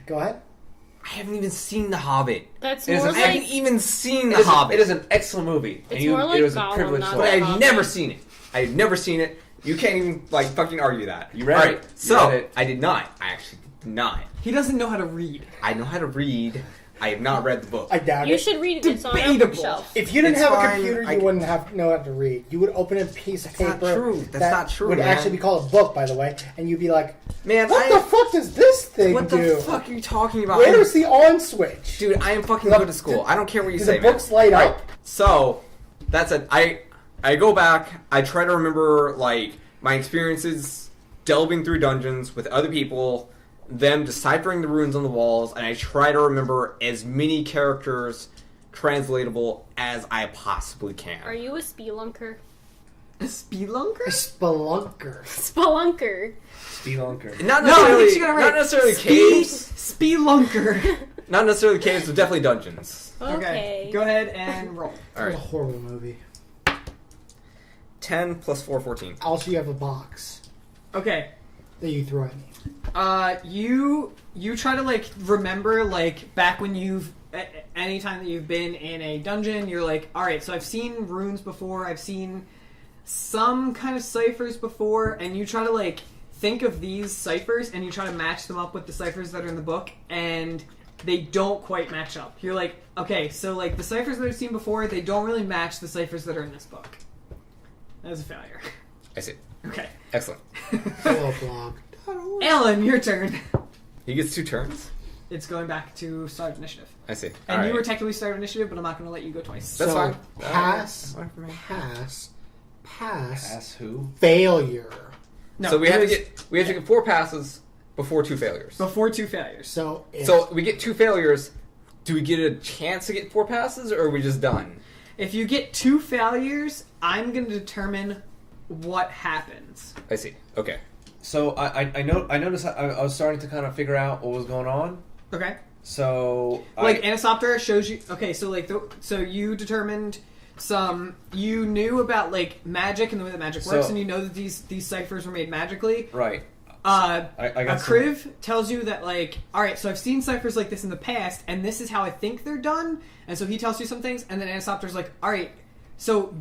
Go ahead. I haven't even seen The Hobbit. That's I more haven't like... even seen The Hobbit. It is an excellent movie. It's and more like it was Gollum, a privilege. not to But like- watch. I've never seen it. I've never seen it. You can't even fucking argue that. You read All it. right, You so read it. I did not. I actually did not. He doesn't know how to read. I know how to read. I have not read the book. I doubt You it. should read it. It's on our Debatable. bookshelf. If you didn't It's have a fine. computer, you wouldn't know how to read. You would open a piece of That's paper. not true. That's that not true, would man. actually be called a book, by the way, and you'd be like, Man, what the fuck does this thing What do? the fuck are you talking about? Where's the on switch? Dude, I am fucking Look, good to school. I don't care what you Do say, the man. books light up? So, that's it. I go back. I try to remember, like, my experiences delving through dungeons with other people, them deciphering the runes on the walls, and I try to remember as many characters translatable as I possibly can. Are you a spelunker? A spelunker? A spelunker. Spelunker. Spelunker. Not No, I think necessarily, she got it right. not necessarily caves. Spelunker. Not necessarily caves, but definitely dungeons. Okay. Go ahead and roll. All It's a right. horrible movie. 10 plus 4, 14. Also, you have a box Okay. that you throw at me. You try to like remember like back when you've any time that you've been in a dungeon, you're like, all right, so I've seen runes before, I've seen some kind of ciphers before, and you try to like think of these ciphers and you try to match them up with the ciphers that are in the book, and they don't quite match up. You're like, okay, so like the ciphers that I've seen before, they don't really match the ciphers that are in this book. That was a failure. I see. Okay. Excellent. Hello, blog. Alan, your turn. He gets 2 turns. It's going back to start initiative. I see. And All you were right. technically start initiative, but I'm not going to let you go twice. That's So, fine. Pass, Fine for me. pass, pass, Pass who? failure. No, So we have to it is- get 4 passes Before 2 failures. Before 2 failures. So We get 2 failures. Do we get a chance to get 4 passes, or are we just done? If you get 2 failures, I'm going to determine what happens. I see. Okay. So I noticed I was starting to kind of figure out what was going on. Okay. So Like Anisoptera shows you. Okay, so like so you determined you knew about like magic and the way that magic works, and you know that these ciphers were made magically. Right. I got Kriv tells you that like, all right, so I've seen ciphers like this in the past, and this is how I think they're done. And so he tells you some things, and then Anisoptera's like, all right, so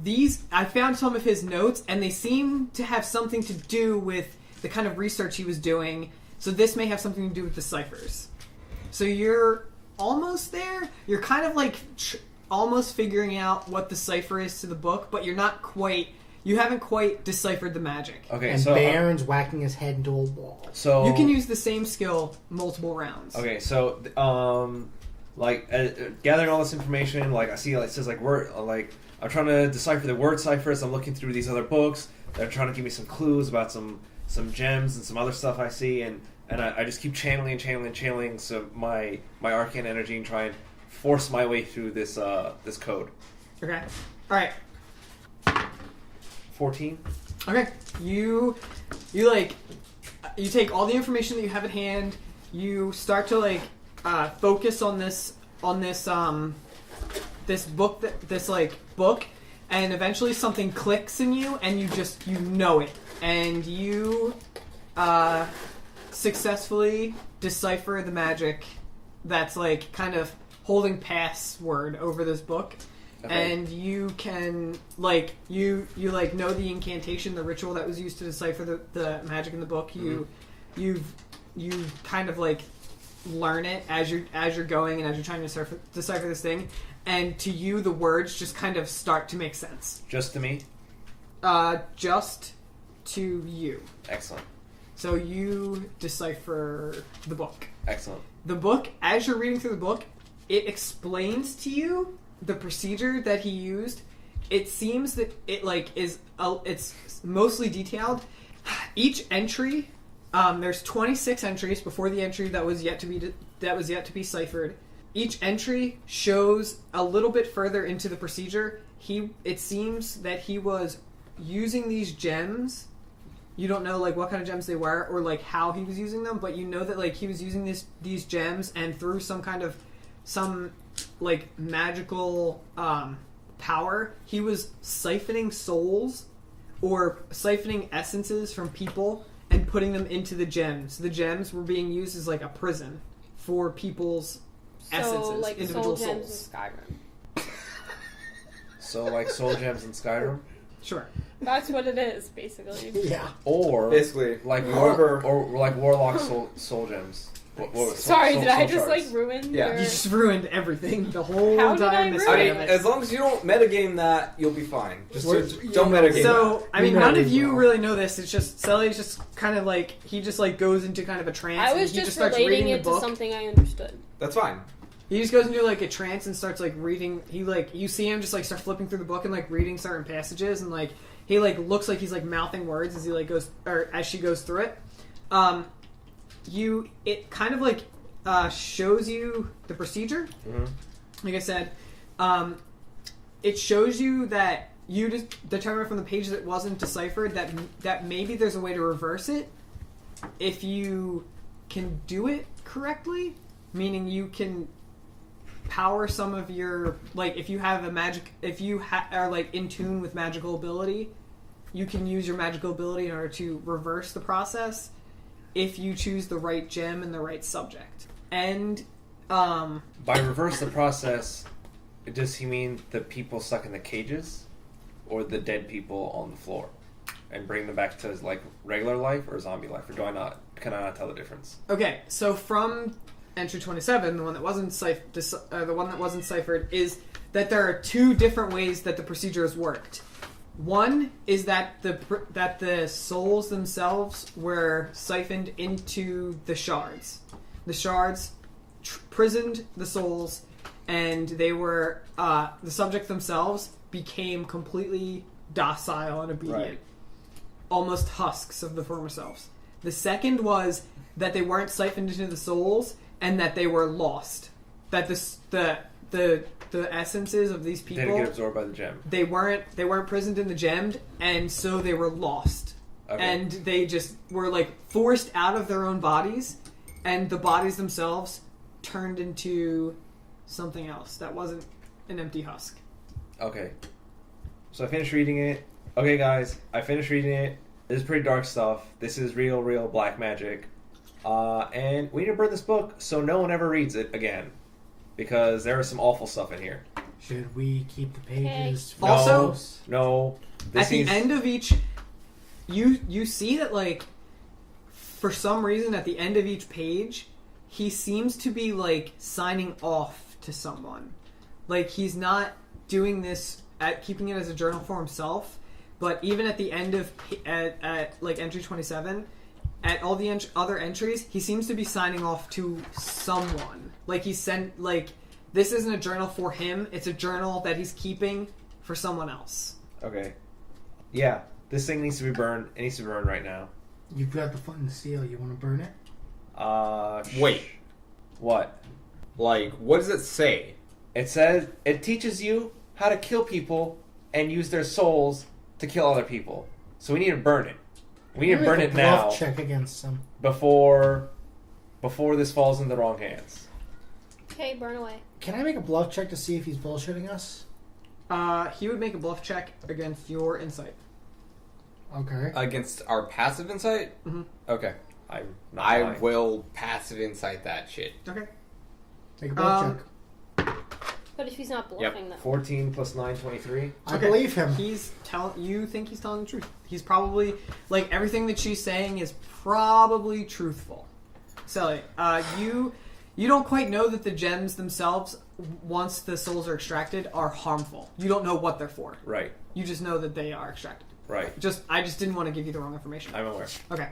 I found some of his notes, and they seem to have something to do with the kind of research he was doing. So this may have something to do with the ciphers. So you're almost there. You're kind of like almost figuring out what the cipher is to the book, but you're not quite. You haven't quite deciphered the magic. Okay, and so Baron's whacking his head into a wall. So you can use the same skill multiple rounds. Okay, so gathering all this information, like I see, like, it says like word, like I'm trying to decipher the word ciphers. I'm looking through these other books. They're trying to give me some clues about some gems and some other stuff I see, and I just keep channeling so my arcane energy and try and force my way through this code. Okay. All right. 14. Okay. You take all the information that you have at hand. You start to like focus on this book, and eventually something clicks in you, and you know it, and you successfully decipher the magic that's like kind of holding password over this book. Okay. And you can like you know the incantation, the ritual that was used to decipher the magic in the book. You kind of like learn it as you're going and as you're trying to decipher this thing, and to you the words just kind of start to make sense. Just to me? Just to you. Excellent. So you decipher the book. Excellent. The book, as you're reading through the book, it explains to you the procedure that he used. It seems that it like it's mostly detailed. Each entry, there's 26 entries before the entry that was yet to be ciphered. Each entry shows a little bit further into the procedure. It seems that he was using these gems. You don't know like what kind of gems they were or like how he was using them, but you know that like he was using these gems, and through some like magical power, he was siphoning souls or siphoning essences from people and putting them into the gems. The gems were being used as like a prison for people's essences, like individual soul gems souls. in Skyrim. So like soul gems in Skyrim? Sure. That's what it is, basically. Yeah. Or Basically, like like warlock soul gems. Sorry, did I just shards. like ruin Yeah. your... You just ruined everything. The whole How did I entire ruin mystery I it? of mean, it. as long as you don't metagame that, you'll be fine. Just We're- don't metagame So, I mean, You know none of as you well. really know this. It's just, Sully's just kind of like, he just like goes into kind of a trance. I was and he just starts relating reading it the to book. something I understood. that. That's fine. He just goes into like a trance and starts like reading. He like, you see him just like start flipping through the book and like reading certain passages, and like he like looks like he's like mouthing words as he like goes, or as she goes through it. It kind of like shows you the procedure. Mhm. Like I said, it shows you that you just determined from the page that wasn't deciphered that maybe there's a way to reverse it if you can do it correctly, meaning you can power some of your, like if you have a magic, if you are like in tune with magical ability, you can use your magical ability in order to reverse the process if you choose the right gem and the right subject. And By reverse the process, does he mean the people stuck in the cages, or the dead people on the floor, and bring them back to like regular life or zombie life, or can I not tell the difference? okay, so from entry 27, the one that wasn't ciphered, is that there are two different ways that the procedure has worked. One is that the souls themselves were siphoned into the shards. The shards prisoned the souls, and they were the subject themselves became completely docile and obedient, Right. almost husks of the former selves. The second was that they weren't siphoned into the souls and that they were lost. That the essences of these They didn't people, get absorbed by the gem. they weren't prisoned in the gemmed, and so they were lost. Okay. And they just were like forced out of their own bodies, and the bodies themselves turned into something else that wasn't an empty husk. Okay. So I finished reading it. Okay, guys, I finished reading it. This is pretty dark stuff. This is real black magic. And we need to burn this book so no one ever reads it again. Because there is some awful stuff in here. Should we keep the pages? No, Also, no. at the end of each, you see that, like, for some reason, at the end of each page, he seems to be, like, signing off to someone. Like, he's not doing this at keeping it as a journal for himself, but even at the end of at like entry 27, at all the other entries, he seems to be signing off to someone. Like, he's sent, like, this isn't a journal for him, it's a journal that he's keeping for someone else. Okay. Yeah, this thing needs to be burned. It needs to be burned right now. You've got the fucking seal. You want to burn it? Wait. What? Like, what does it say? It says it teaches you how to kill people and use their souls to kill other people. So we need to burn it. We need to burn Make it a now bluff check against them. before this falls in the wrong hands. Okay, burn away. Can I make a bluff check to see if he's bullshitting us? He would make a bluff check against your insight. Okay. Against our passive insight? Mm-hmm. Okay. I'm not I lying. will passive insight that shit. Okay. Make a bluff check. But if he's not bluffing, though. 14 plus 9, 23. I believe him. You think he's telling the truth. He's probably, like, everything that she's saying is probably truthful. So, you don't quite know that the gems themselves, once the souls are extracted, are harmful. You don't know what they're for. Right. You just know that they are extracted. Right. I just didn't want to give you the wrong information. I'm aware. Okay.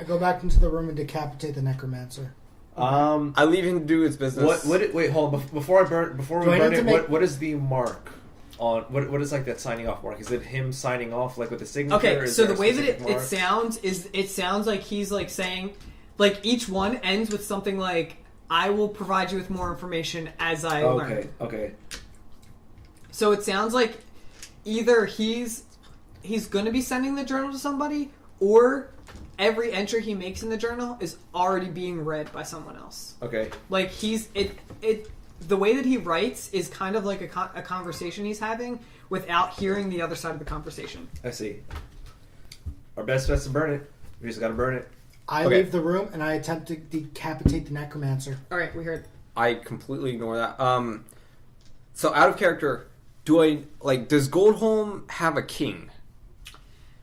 I go back into the room and decapitate the necromancer. I leave him to do his business. Wait, hold on. Before we burn it, what is the mark on? What is like that signing off mark? Is it him signing off like with the signature? Okay, Is so there the a way that specific it mark? sounds is it sounds like he's like saying, like, each one ends with something like, "I will provide you with more information as I learn." Okay. So it sounds like either he's going to be sending the journal to somebody, or every entry he makes in the journal is already being read by someone else. Okay. Like, the way that he writes is kind of like a conversation he's having without hearing the other side of the conversation. I see. Our best bet's to burn it. We just gotta burn it. I Okay. leave the room and I attempt to decapitate the necromancer. All right, we heard. I completely ignore that. So out of character, does Goldholm have a king?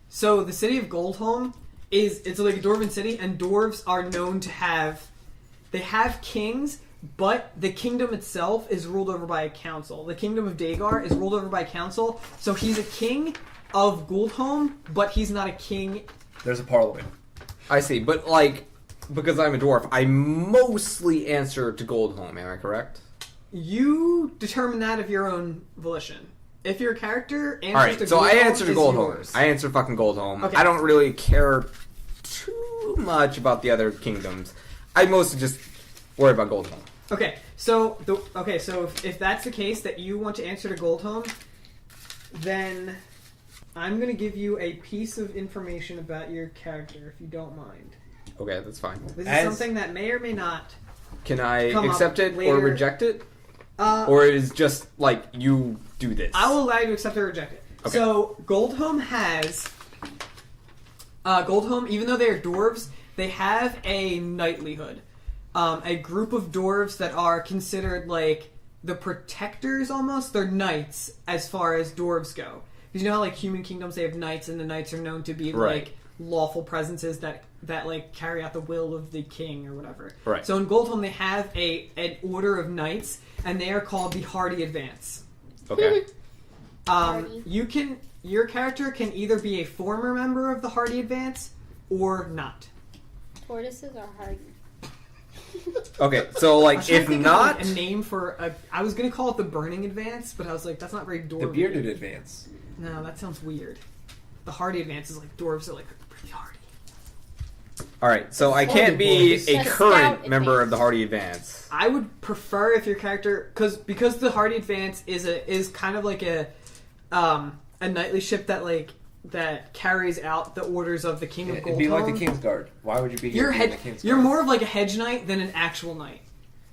So the city of Goldholm it's like a dwarven city, and dwarves are known to have kings, but the kingdom itself is ruled over by a council. The kingdom of Dagar is ruled over by a council, so he's a king of Goldholm, but he's not a king. There's a parliament. I see, but because I'm a dwarf, I mostly answer to Goldholm. Am I correct? You determine that of your own volition. If your character answers All right, to so Goldholm, I answer to it's Goldholm. yours. I answer fucking Goldholm. Okay. I don't really care too much about the other kingdoms. I mostly just worry about Goldholm. Okay, so if that's the case, that you want to answer to Goldholm, then I'm going to give you a piece of information about your character, if you don't mind. Okay, that's fine. This is something that may or may not. Can I Come up accept it later. or reject it? Or is just like you do this? I will allow you to accept or reject it. Okay. So Goldholm has Goldholm, even though they are dwarves, they have a knightlyhood. A group of dwarves that are considered like the protectors almost. They're knights as far as dwarves go. Because you know how like human kingdoms they have knights, and the knights are known to be like lawful presences that like carry out the will of the king or whatever. Right. So in Goldholm they have an order of knights, and they are called the Hardy Advance. Okay. Your character can either be a former member of the Hardy Advance or not. Tortoises are hard. Okay, so I was trying to if think of, not, like, a name for I was gonna call it the Burning Advance, but I was like, that's not very dwarven. The bearded advance. No, that sounds weird. The Hardy Advance is like dwarves are like pretty hardy. All right, so I can't be boys. a A current scout member of advance. the Hardy Advance. I would prefer if your character, because the Hardy Advance is kind of like a knightly ship that carries out the orders of the King of It'd be like the Goldhorn. King's Guard. Why would you be here? being the King's You're Guard? more of like a hedge knight than an actual knight.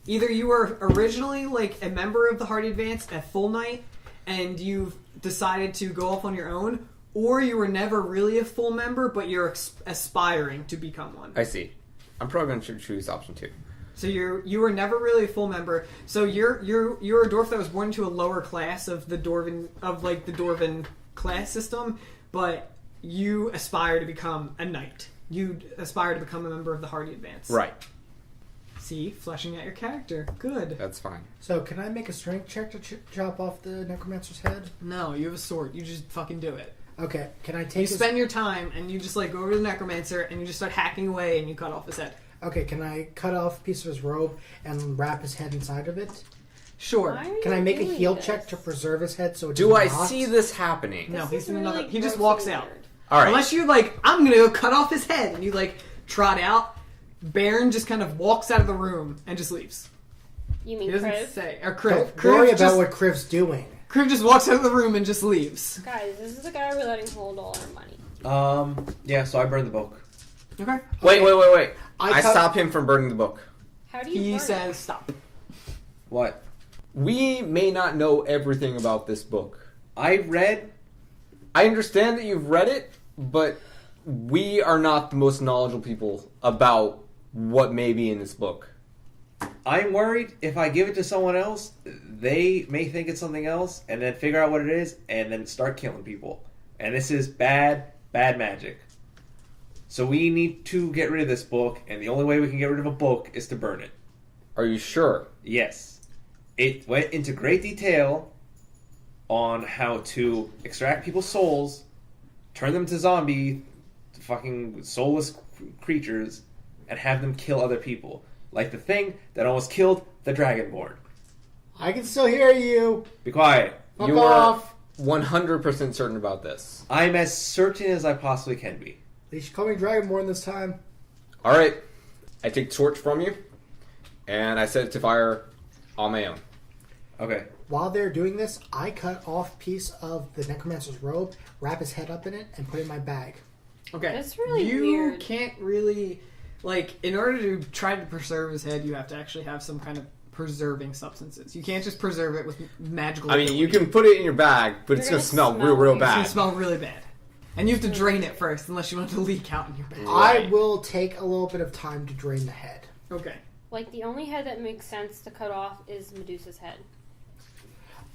Either you were originally like a member of the Hardy Advance, a full knight, and you've decided to go off on your own, or you were never really a full member, but you're aspiring to become one. I see. I'm probably going to choose option 2. So you were never really a full member. So you're a dwarf that was born into a lower class of the Dwarven class system, but you aspire to become a knight. You aspire to become a member of the Hardy Advance. Right. See, fleshing out your character. Good. That's fine. So, can I make a strength check to chop off the necromancer's head? No, you have a sword. You just fucking do it. Okay, can I You take his... spend your time and you just like go over to the necromancer and you just start hacking away and you cut off his head. Okay, can I cut off a piece of his robe and wrap his head inside of it? Sure. Why are Can you I make a doing heal this? check to preserve his head so it Do does I not... see this happening? No, This he's is in another. really He just gross walks and out. weird. All right. Unless you're like, I'm gonna go cut off his head, and you like trot out. Baron just kind of walks out of the room and just leaves. You He mean doesn't Kriv? say. Or Kriv. Don't Kriv worry about just, what Kriv's doing. Kriv just walks out of the room and just leaves. Guys, this is the guy we're letting hold all our money. Yeah, so I burned the book. Okay. Wait. I cut- stop him from burning the book. How do you He burn says, it? "Stop." What? We may not know everything about this book. I read. I understand that you've read it, but we are not the most knowledgeable people about what may be in this book. I'm worried if I give it to someone else, they may think it's something else and then figure out what it is and then start killing people. And this is bad magic. So we need to get rid of this book, and the only way we can get rid of a book is to burn it. Are you sure? Yes. It went into great detail on how to extract people's souls, turn them to zombie, fucking soulless creatures, and have them kill other people. Like the thing that almost killed the Dragonborn. I can still hear you. Be quiet. Fuck You off. are 100% certain about this. I'm as certain as I possibly can be. They should call me Dragonborn this time. All right. I take the torch from you, and I set it to fire on my own. Okay. While they're doing this, I cut off a piece of the necromancer's robe, wrap his head up in it, and put it in my bag. Okay. That's really you weird. can't really in order to try to preserve his head, you have to actually have some kind of preserving substances. You can't just preserve it with magical I mean, you ability. can put it in your bag, but it's You're going to gonna smell real smell it. It's bad. gonna smell really bad. And you have to drain it first, unless you want it to leak out in your bag. Right. I will take a little bit of time to drain the head. Okay. Like, the only head that makes sense to cut off is Medusa's head.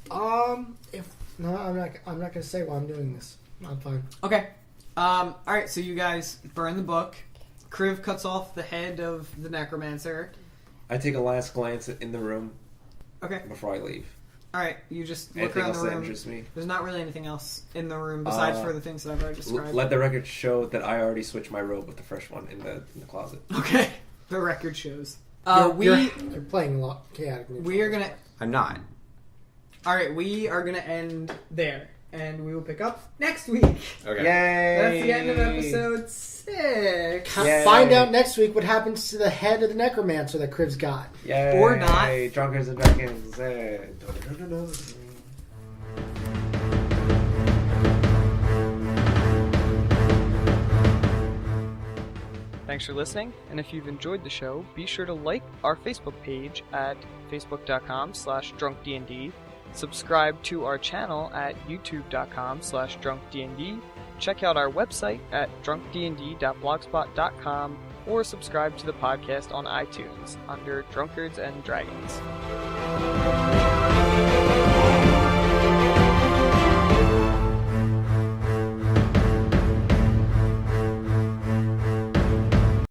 I'm not gonna say why I'm doing this. I'm fine. Okay. Alright, so you guys burn the book. Kriv cuts off the head of the necromancer. I take a last glance in the room Okay. before I leave. Alright, you just look Anything around else the that room. interests me? There's not really anything else in the room besides for the things that I've already described. Let the record show that I already switched my robe with the fresh one in the closet. Okay. The record shows. You're playing a lot chaotic. We are gonna. I'm not. Alright, we are gonna end there. And we will pick up next week. Okay. Yay! That's the end of episode 6. Yay. Find out next week what happens to the head of the necromancer that Kriv's got. Yay! Or not. Drunkards and Dragons. Hey. Thanks for listening, and if you've enjoyed the show, be sure to like our Facebook page at facebook.com/drunkdnd, subscribe to our channel at youtube.com/drunkdnd, check out our website at drunkdnd.blogspot.com, or subscribe to the podcast on iTunes under Drunkards and Dragons.